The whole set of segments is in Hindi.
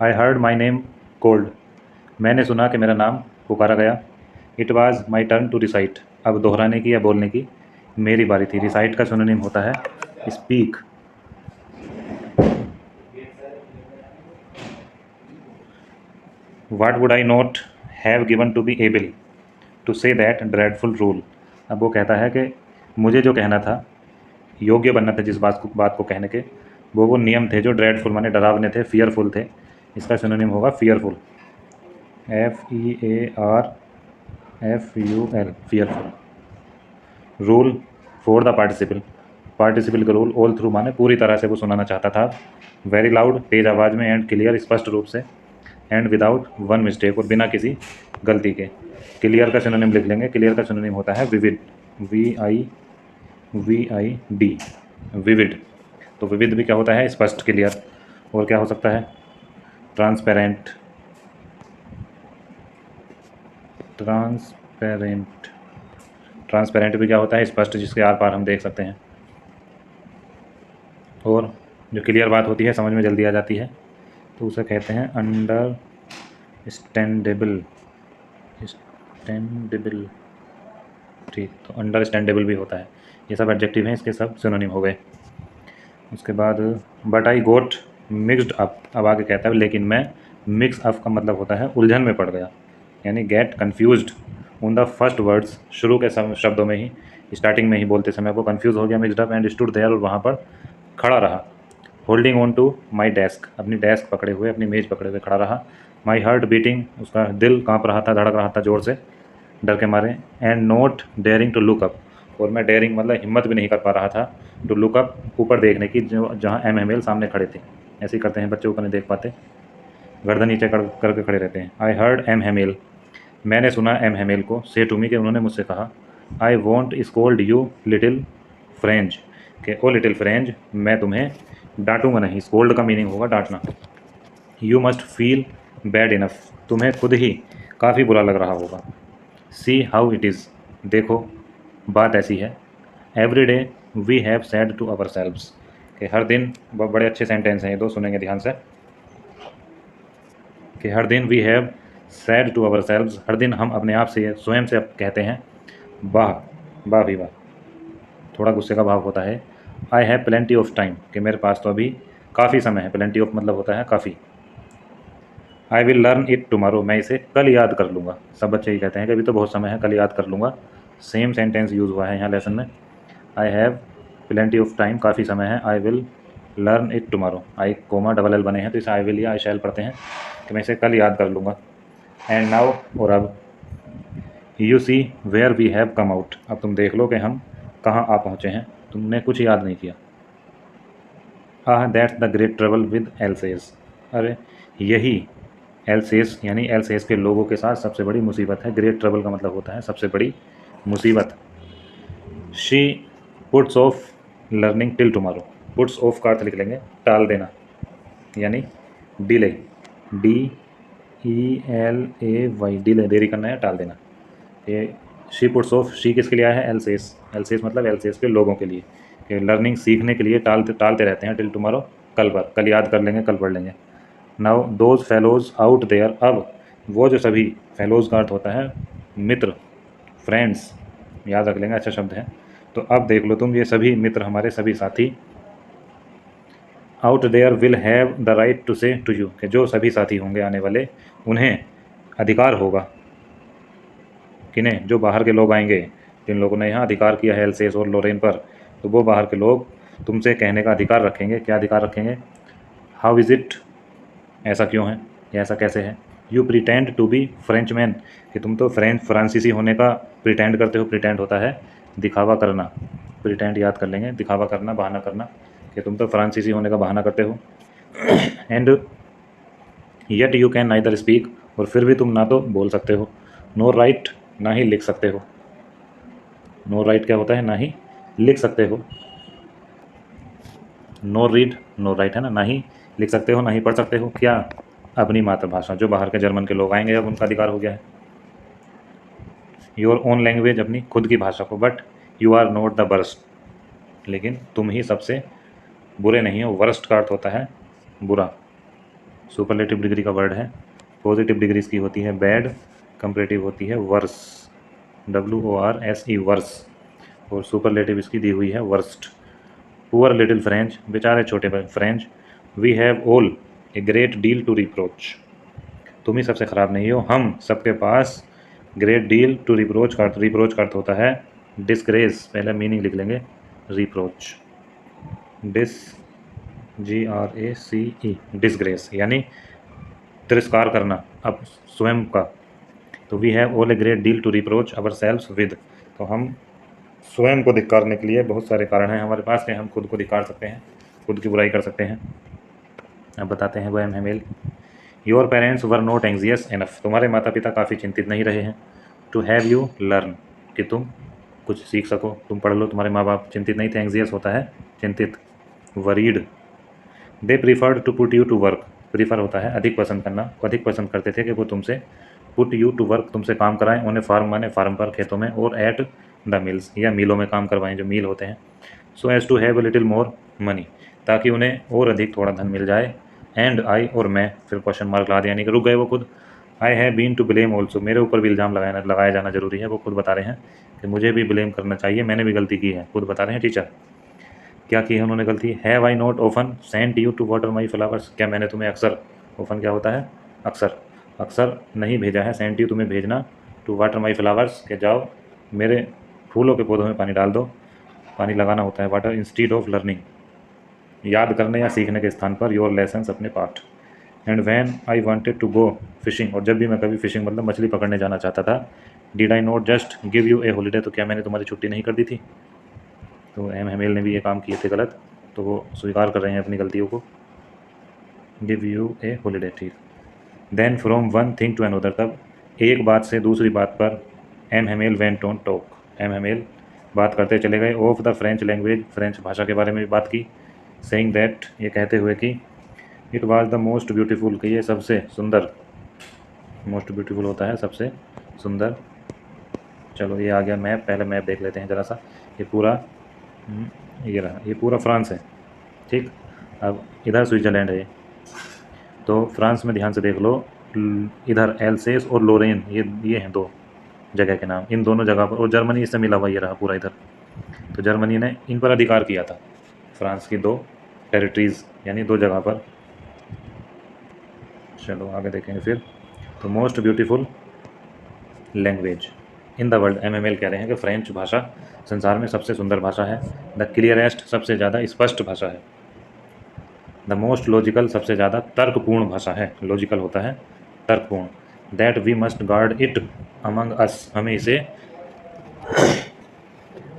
I heard my name called, मैंने सुना कि मेरा नाम पुकारा गया। It was my turn to recite, अब दोहराने की या बोलने की मेरी बारी थी। रिसाइट का सिनोनिम होता है speak. What would I not have given to be able to say that dreadful rule, अब वो कहता है कि मुझे जो कहना था, योग्य बनना था जिस बात को कहने के, वो नियम थे जो ड्रेडफुल माने डरावने थे, फियरफुल थे। इसका सिनोनिम होगा fearful, FEARFUL, fearful. Rule for the participle, participle का रूल। ऑल थ्रू माने पूरी तरह से वो सुनाना चाहता था। वेरी लाउड, तेज आवाज़ में। एंड क्लियर, स्पष्ट रूप से। एंड विदाउट वन मिस्टेक, और बिना किसी गलती के। क्लियर का सिनोनिम लिख लेंगे। क्लियर का सिनोनिम होता है विविड, VIVID, विविड। तो विविध भी क्या होता है? स्पष्ट, क्लियर। और क्या हो सकता है? Transparent, transparent. ट्रांसपेरेंट भी क्या होता है? स्पष्ट, जिसके आर पार हम देख सकते हैं। और जो क्लियर बात होती है, समझ में जल्दी आ जाती है, तो उसे कहते हैं अंडरस्टैंडेबल। स्टैंडेबल, ठीक। तो अंडरस्टैंडेबल भी होता है। ये सब एडजेक्टिव हैं, इसके सब सिनोनिम हो गए। उसके बाद but I got mixed up, अब आगे कहता है लेकिन मैं, मिक्स अप का मतलब होता है उलझन में पड़ गया, यानी get confused on the first words, शुरू के शब्दों में ही, स्टार्टिंग में ही बोलते समय वो कन्फ्यूज़ हो गया। Mixed up and stood there, और वहाँ पर खड़ा रहा। Holding on to my desk, अपनी डेस्क पकड़े हुए, अपनी मेज़ पकड़े हुए खड़ा रहा। माई हार्ट बीटिंग, उसका दिल काँप रहा था, धड़क रहा था ज़ोर से, डर के मारे। And not daring to look up, और मैं डेयरिंग मतलब हिम्मत भी नहीं कर पा रहा था, टू लुक अप, ऊपर देखने की, जो जहाँ MML सामने खड़े थे। ऐसे ही करते हैं बच्चे, ऊपर नहीं देख पाते, गर्दन नीचे करके खड़े रहते हैं। आई हर्ड MML, मैंने सुना MML को, से टू मी, कि उन्होंने मुझसे कहा। I want scold you little French, के ओ लिटिल फ्रेंच, मैं तुम्हें डांटूंगा नहीं। स्कोल्ड का मीनिंग होगा डांटना। You must feel bad enough, तुम्हें खुद ही काफ़ी बुरा लग रहा होगा। सी हाउ इट इज़, देखो बात ऐसी है। Every day we have said to ourselves, कि हर दिन, बड़े अच्छे सेंटेंस हैं ये दो, सुनेंगे ध्यान से, कि हर दिन we have said to ourselves, हर दिन हम अपने आप से, स्वयं से कहते हैं वाह, वाह भी वाह। थोड़ा गुस्से का भाव होता है। I have plenty of time, कि मेरे पास तो अभी काफ़ी समय है। प्लेंटी ऑफ मतलब होता है काफ़ी। I will learn it tomorrow, मैं इसे कल याद कर लूँगा। सब बच्चे ही कहते हैं कि अभी तो बहुत समय है, कल याद कर लूँगा। सेम सेंटेंस यूज़ हुआ है यहाँ लेसन में। I have plenty of time, काफ़ी समय है। I will learn it tomorrow, I coma double L बने हैं, तो इसे आई विल या आई शैल पढ़ते हैं, कि मैं इसे कल याद कर लूँगा। एंड नाउ, और अब, you see where we have come out, अब तुम देख लो कि हम कहाँ आ पहुँचे हैं, तुमने कुछ याद नहीं किया। That's the great trouble with else's, अरे यही एल्सेस, यानी एल्सेस के लोगों के साथ सबसे बड़ी मुसीबत है। ग्रेट ट्रबल का मतलब होता है सबसे बड़ी मुसीबत। She puts of learning till tomorrow, puts of का अर्थ लिख लेंगे टाल देना, यानी डिले, DELAY, डिले, देरी करना है, टाल देना। ये शी पुट्स ऑफ, शी किसके लिए आया है? एल्सेस। एल्सेस मतलब एल्सेस के लोगों के लिए, कि लर्निंग, सीखने के लिए टालते रहते हैं, टिल टुमारो, कल पर, कल याद कर लेंगे, कल पढ़ लेंगे। Now those fellows out there, अब वो जो सभी, फेलोज का अर्थ होता है मित्र, फ्रेंड्स, याद रख लेंगे, अच्छा शब्द है। तो अब देख लो तुम, ये सभी मित्र, हमारे सभी साथी, out there will have the right to say to you, कि जो सभी साथी होंगे आने वाले, उन्हें अधिकार होगा, किन्हें? जो बाहर के लोग आएंगे, जिन लोगों ने यहाँ अधिकार किया है एल्सेस और लोरेन पर, तो वो बाहर के लोग तुमसे कहने का अधिकार रखेंगे। क्या अधिकार रखेंगे? हाउ इज़ इट, ऐसा क्यों है, या ऐसा कैसे है। You pretend to be Frenchman, कि तुम तो फ्रांसीसी होने का प्रिटेंड करते हो। प्रिटेंड होता है दिखावा करना, प्रिटेंड याद कर लेंगे, दिखावा करना, बहाना करना, कि तुम तो फ्रांसीसी होने का बहाना करते हो। And yet you can neither speak, और फिर भी तुम ना तो बोल सकते हो, नो राइट, ना ही लिख सकते हो। नो राइट क्या होता है? ना ही लिख सकते हो। नो रीड, नो राइट है ना ही लिख सकते हो, ना ही पढ़ सकते हो। क्या? अपनी मातृभाषा। जो बाहर के जर्मन के लोग आएंगे, अब उनका अधिकार हो गया है। योर ओन लैंग्वेज, अपनी खुद की भाषा को। But you are not the worst, लेकिन तुम ही सबसे बुरे नहीं हो। वर्स्ट का अर्थ होता है बुरा। सुपरलेटिव डिग्री का वर्ड है। पॉजिटिव डिग्री इसकी होती है बैड, कंपैरेटिव होती है वर्स, WORSE वर्स, और सुपरलेटिव इसकी दी हुई है वर्स्ट। पुअर लिटिल फ्रेंच, बेचारे छोटे French, we have all a great deal to reproach, तुम ही सबसे ख़राब नहीं हो, हम सबके पास ग्रेट डील टू रिप्रोच का अर्थ होता है डिस्ग्रेस, पहले मीनिंग लिख लेंगे, रिप्रोच, GRACE, डिस्ग्रेस यानी तिरस्कार करना अब स्वयं का। तो we have all a great deal to reproach ourselves with, तो हम स्वयं को धिक्कारने के लिए बहुत सारे कारण हैं हमारे पास कि हम खुद को धिक्कार सकते हैं, खुद की बुराई कर सकते हैं। अब बताते हैं वो एम मेल। Your parents were not anxious enough, तुम्हारे माता पिता काफ़ी चिंतित नहीं रहे हैं, टू हैव यू लर्न, कि तुम कुछ सीख सको, तुम पढ़ लो, तुम्हारे माँ बाप चिंतित नहीं थे, एंग्जियस होता है चिंतित, worried. They preferred to put you to work, prefer होता है अधिक पसंद करना, वो अधिक पसंद करते थे कि वो तुमसे पुट यू टू वर्क, तुमसे काम कराएं, उन्हें फार्म माने फार्म पर, खेतों में, और एट द मिल्स या मिलों में काम करवाएं, जो मिल होते हैं, so as to have a little more money, ताकि उन्हें और अधिक थोड़ा धन मिल जाए, एंड आई, और मैं, फिर क्वेश्चन मार्क ला दिया, यानी कि रुक गए वो खुद, I have been to blame also, मेरे ऊपर भी इल्ज़ाम लगाया जाना जरूरी है, वो खुद बता रहे हैं कि मुझे भी ब्लेम करना चाहिए, मैंने भी गलती की है, खुद बता रहे हैं टीचर क्या की है उन्होंने गलती। Have I not often sent you to water my flowers, क्या मैंने तुम्हें अक्सर, ऑफन क्या होता है अक्सर, अक्सर नहीं भेजा है, सेंट यू तुम्हें भेजना, टू वाटर माई फ्लावर्स के जाओ मेरे फूलों के पौधों में पानी डाल दो, पानी लगाना होता है वाटर, इंस्टीड ऑफ लर्निंग, याद करने या सीखने के स्थान पर, योर लेसन्स अपने पाठ। And when I wanted to go fishing, और जब भी मैं कभी फिशिंग मतलब मछली पकड़ने जाना चाहता था, did I not just give you a holiday, तो क्या मैंने तुम्हारी छुट्टी नहीं कर दी थी। तो एम हेमेल ने भी ये काम किए थे गलत, तो वो स्वीकार कर रहे हैं अपनी गलतियों को, गिव यू ए हॉलीडे, ठीक। Then from one thing to another, तब एक बात से दूसरी बात पर, M Hamel went on talk, M Hamel बात करते चले गए, of the French language, French भाषा के बारे में भी बात की, सेइंग दैट, ये कहते हुए कि it was the most beautiful, कि ये सबसे सुंदर, मोस्ट ब्यूटीफुल होता है सबसे सुंदर। चलो ये आ गया मैप, पहले मैप देख लेते हैं ज़रा सा, ये पूरा ये रहा, ये पूरा फ्रांस है, ठीक। अब इधर स्विट्ज़रलैंड है ये, तो फ्रांस में ध्यान से देख लो, इधर एल्सेस और लोरेन, ये हैं दो जगह के नाम, इन दोनों जगह पर, और जर्मनी इससे मिला हुआ ये रहा पूरा इधर, तो जर्मनी ने इन पर अधिकार किया था, फ्रांस की दो टेरिटरीज़ यानी दो जगह पर। चलो आगे देखेंगे फिर, तो most beautiful language in the world, MML कह रहे हैं कि फ्रेंच भाषा संसार में सबसे सुंदर भाषा है, द क्लियरेस्ट सबसे ज़्यादा स्पष्ट भाषा है, द मोस्ट लॉजिकल सबसे ज़्यादा तर्कपूर्ण भाषा है, लॉजिकल होता है तर्कपूर्ण, that we must guard it among us, हमें इसे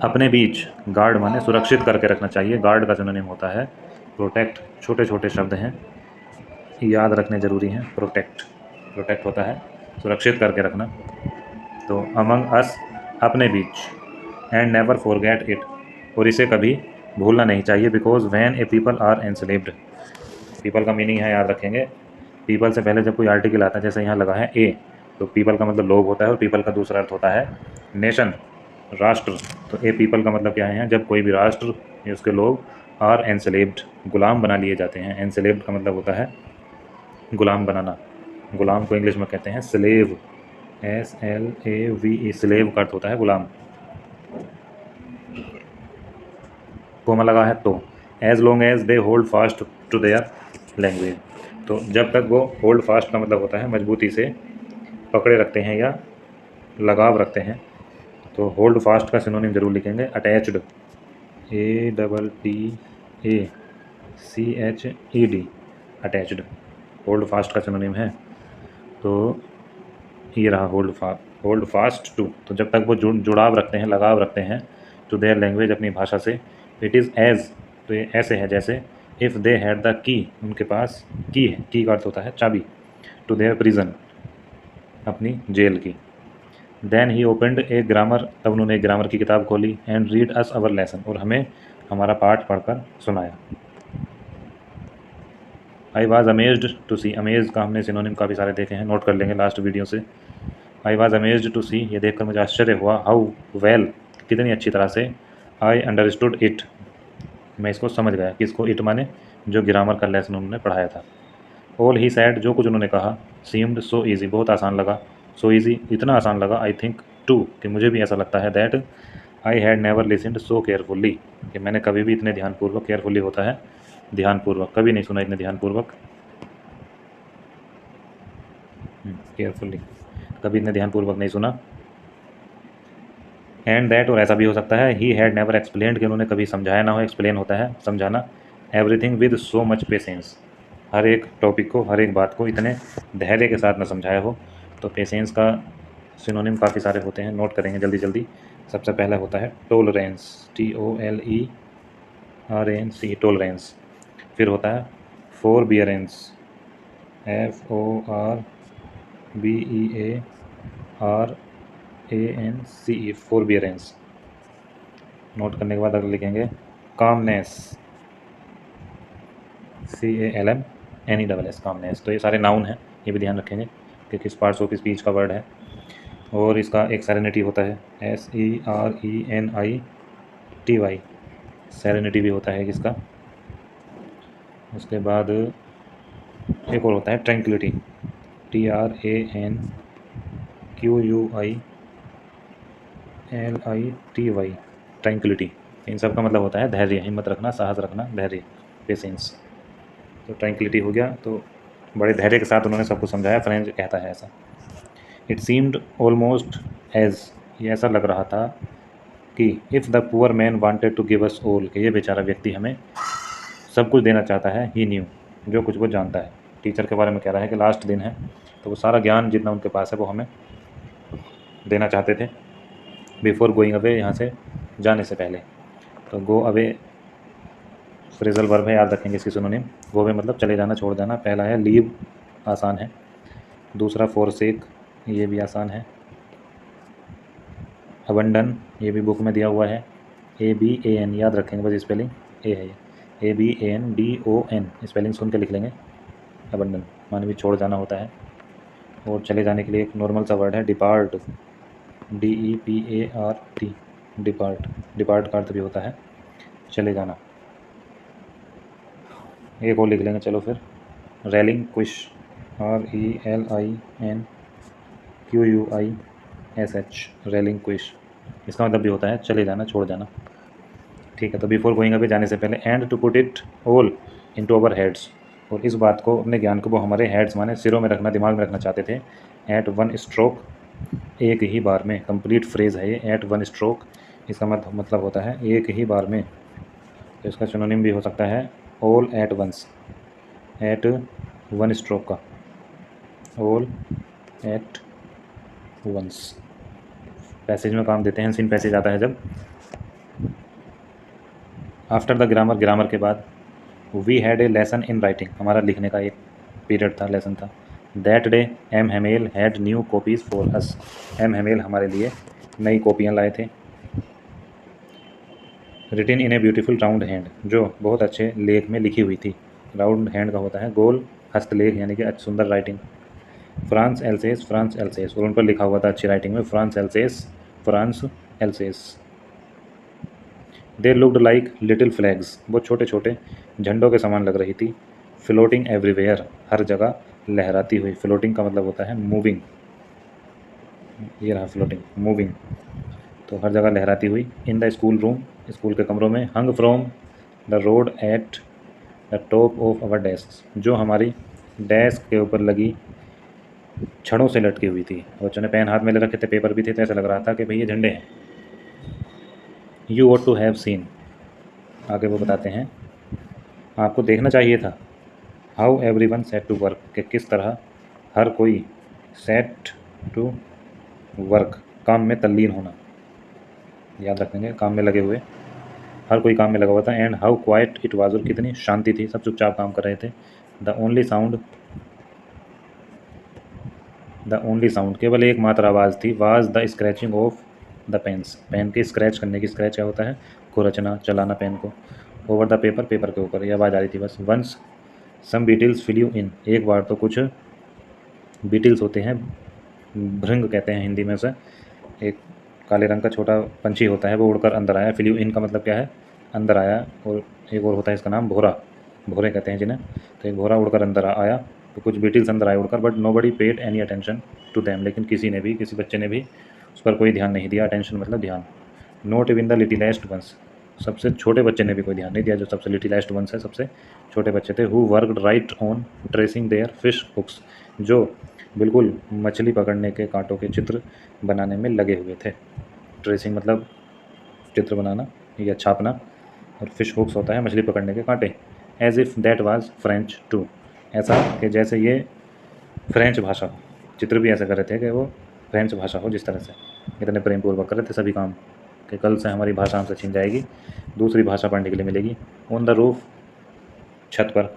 अपने बीच, गार्ड माने सुरक्षित करके रखना चाहिए, गार्ड का सिनोनिम होता है प्रोटेक्ट, छोटे छोटे शब्द हैं याद रखने जरूरी हैं, प्रोटेक्ट, प्रोटेक्ट होता है सुरक्षित करके रखना, तो अमंग अस अपने बीच, एंड नेवर फॉरगेट इट, और इसे कभी भूलना नहीं चाहिए, because when a people are enslaved, people का मीनिंग है याद रखेंगे, पीपल से पहले जब कोई आर्टिकल आता है, जैसे यहाँ लगा है ए, तो पीपल का मतलब लोग होता है, और पीपल का दूसरा अर्थ होता है नेशन, राष्ट्र, तो ए पीपल का मतलब क्या है, जब कोई भी राष्ट्र या उसके लोग आर एंस्लेव्ड, गुलाम बना लिए जाते हैं, एंस्लेव्ड का मतलब होता है गुलाम बनाना, गुलाम को इंग्लिश में कहते हैं स्लेव, SLAVE, स्लेव का अर्थ होता है गुलाम, कोमा लगा है तो, as long as they hold fast to their language, तो जब तक वो होल्ड फास्ट का मतलब होता है मजबूती से पकड़े रखते हैं या लगाव रखते हैं, तो होल्ड फास्ट का सिनोनिम जरूर लिखेंगे, attached, ATTACHED, attached, hold fast का सिनोनिम है, तो ये रहा होल्ड फास्ट टू, तो जब तक वो जुड़ाव रखते हैं, लगाव रखते हैं, टू देयर लैंग्वेज, अपनी भाषा से, इट इज़ एज, तो ये ऐसे है जैसे, if they had the key, उनके पास की है, की का अर्थ होता है चाबी, टू देयर प्रिजन, अपनी जेल की, then he opened a grammar, तब उन्होंने एक ग्रामर की किताब खोली, and read us our lesson, और हमें हमारा पाठ पढ़कर सुनाया। I was amazed to see, amaze का हमने सिनोनिम काफ़ी सारे देखे हैं, नोट कर लेंगे लास्ट वीडियो से। आई वॉज अमेज्ड टू सी, ये देखकर मुझे आश्चर्य हुआ, हाउ वेल, कितनी अच्छी तरह से, आई अंडरस्टूड इट, मैं इसको समझ गया, किसको, इट माने जो ग्रामर का लेसन उन्होंने पढ़ाया था, ऑल ही सैड, जो कुछ उन्होंने कहा, सीम्ड सो ईजी, बहुत आसान लगा, सो ईजी, इतना आसान लगा, आई थिंक टू, कि मुझे भी ऐसा लगता है, that I had never listened so carefully, कि मैंने कभी भी इतने ध्यानपूर्वक, केयरफुल्ली होता है ध्यानपूर्वक, कभी नहीं सुना इतने ध्यानपूर्वक, केयरफुल्ली, कभी इतने ध्यानपूर्वक नहीं सुना। एंड दैट, और ऐसा भी हो सकता है, ही हैड नेवर एक्सप्लेन्ड, कि उन्होंने कभी समझाया ना हो, एक्सप्लेन होता है समझाना, everything with so much patience, हर एक टॉपिक को, हर एक बात को इतने धैर्य के साथ न समझाया हो। तो पेशेंस का सिनोनिम काफ़ी सारे होते हैं, नोट करेंगे जल्दी जल्दी। सबसे पहला होता है टोलरेंस, TOLERANCE, टोलरेंस। फिर होता है फोरबियरेंस, FORBEARANCE, फोरबियरेंस। नोट करने के बाद अगर लिखेंगे कामनेस, CALMNESS, कामनेस। तो ये सारे नाउन हैं, ये भी ध्यान रखेंगे कि किस पार्ट्स ऑफ स्पीच का वर्ड है। और इसका एक सेरेनिटी होता है, SERENITY, सेरेनिटी भी होता है इसका। उसके बाद एक और होता है ट्रैंक्विलिटी, TRANQUILITY, ट्रैंक्विलिटी। इन सब का मतलब होता है धैर्य, हिम्मत रखना, साहस रखना, धैर्य, पेशेंस। तो ट्रैंक्विलिटी हो गया, तो बड़े धैर्य के साथ उन्होंने सब कुछ समझाया, फ्रेंच कहता है ऐसा। इट सीम्ड ऑलमोस्ट एज, ये ऐसा लग रहा था कि if the poor man wanted to give us all, कि ये बेचारा व्यक्ति हमें सब कुछ देना चाहता है, ही न्यू, जो कुछ वो जानता है। टीचर के बारे में कह रहा है कि लास्ट दिन है, तो वो सारा ज्ञान जितना उनके पास है वो हमें देना चाहते थे। बिफोर गोइंग अवे, यहाँ से जाने से पहले। तो गो अवे फ्रेजल वर्ब है, याद रखेंगे इसकी सिनोनिम। गो अवे मतलब चले जाना, छोड़ जाना। पहला है लीव, आसान है। दूसरा फॉरसेक, ये भी आसान है। अबंडन, ये भी बुक में दिया हुआ है। ABAN, याद रखेंगे बस स्पेलिंग, ए है ये, ABANDON, स्पेलिंग सुन के लिख लेंगे। अबंडन माने भी छोड़ जाना होता है। और चले जाने के लिए एक नॉर्मल सा वर्ड है डिपार्ट, DEPART, डिपार्ट। डिपार्ट का अर्थ भी होता है चले जाना। एक और लिख लेंगे चलो फिर, रेलिंक्विश, RELINQUISH, रेलिंक्विश। इसका मतलब भी होता है चले जाना, छोड़ जाना। ठीक है, तो बिफोर गोइंग अवे, जाने से पहले। And to put it all into our heads, और इस बात को, अपने ज्ञान को वो हमारे हेड्स माने सिरों में रखना, दिमाग में रखना चाहते थे। एट वन स्ट्रोक, एक ही बार में, कंप्लीट फ्रेज है ये, एट वन स्ट्रोक। इसका मतलब होता है एक ही बार में। तो इसका सिनोनिम भी हो सकता है all at once, at one stroke का, ऑल एट वंस। पैसेज में काम देते हैं, सीन पैसेज आता है जब। आफ्टर द ग्रामर, ग्रामर के बाद। We had a lesson in writing, हमारा लिखने का एक पीरियड था, लेसन था। That day M Hamel had new copies for us, M Hamel हमारे लिए नई कॉपियाँ लाए थे। Written in a beautiful round hand, जो बहुत अच्छे लेख में लिखी हुई थी। राउंड हैंड का होता है गोल हस्तलेख, यानी कि सुंदर writing. France else's, France else's, और उन पर लिखा हुआ था अच्छी राइटिंग में, France else's, France else's. They looked like little flags, वो छोटे छोटे झंडों के समान लग रही थी। फ्लोटिंग एवरीवेयर, हर जगह लहराती हुई। फ्लोटिंग का मतलब होता है मूविंग, ये रहा फ्लोटिंग, मूविंग, तो हर जगह लहराती हुई। In the school room, school के कमरों में। Hung from the rod at the top of our desk, जो हमारी डेस्क के ऊपर लगी छड़ों से लटकी हुई थी। बच्चों ने पेन हाथ में ले रखे थे, पेपर भी थे, तो ऐसा लग रहा था कि भाई ये झंडे हैं। You ought to have seen, आगे वो बताते हैं आपको देखना चाहिए था। How every one set to work, कि किस तरह हर कोई, सेट टू वर्क, काम में तल्लीन होना, याद रखेंगे, काम में लगे हुए, हर कोई काम में लगा हुआ था। And how quite it was, और कितनी शांति थी, सब चुपचाप काम कर रहे थे। द ओनली साउंड, केवल एक मात्र आवाज़ थी। Was the scratching of the pens, pen के स्क्रैच करने की, स्क्रैच क्या होता है, खुरचना, चलाना पेन को। ओवर द पेपर, पेपर के ऊपर, यह आवाज़ आ रही थी बस। Once some beetles flew in, एक बार तो कुछ बीटल्स होते हैं, भृंग कहते हैं हिंदी में से, एक काले रंग का छोटा पंछी होता है, वो उड़कर अंदर आया। फिल यू इन का मतलब क्या है, अंदर आया। और एक और होता है इसका नाम भोरा, भोरे कहते हैं जिन्हें। तो एक भोरा उड़कर अंदर आया। तो कुछ बीटल्स अंदर आए उड़कर, but nobody paid any attention to them, लेकिन किसी बच्चे ने भी उस पर कोई ध्यान नहीं दिया। अटेंशन मतलब ध्यान। नोट इवन द लिटिलाइज्ड वंस, सबसे छोटे बच्चे ने भी कोई ध्यान नहीं दिया, जो सबसे लिटिलाइज्ड वंस है, सबसे छोटे बच्चे थे। Who worked right on tracing their fish hooks, जो बिल्कुल मछली पकड़ने के कांटों के चित्र बनाने में लगे हुए थे। ट्रेसिंग मतलब चित्र बनाना या छापना, और फिश हुक्स होता है मछली पकड़ने के कांटे। As if that was French too, ऐसा कि जैसे ये फ्रेंच भाषा हो। चित्र भी ऐसा कर रहे थे कि वो फ्रेंच भाषा हो, जिस तरह से इतने प्रेमपूर्वक कर रहे थे सभी काम, कि कल से हमारी भाषा हमसे छीन जाएगी, दूसरी भाषा पढ़ने के लिए मिलेगी। ऑन द रूफ, छत पर,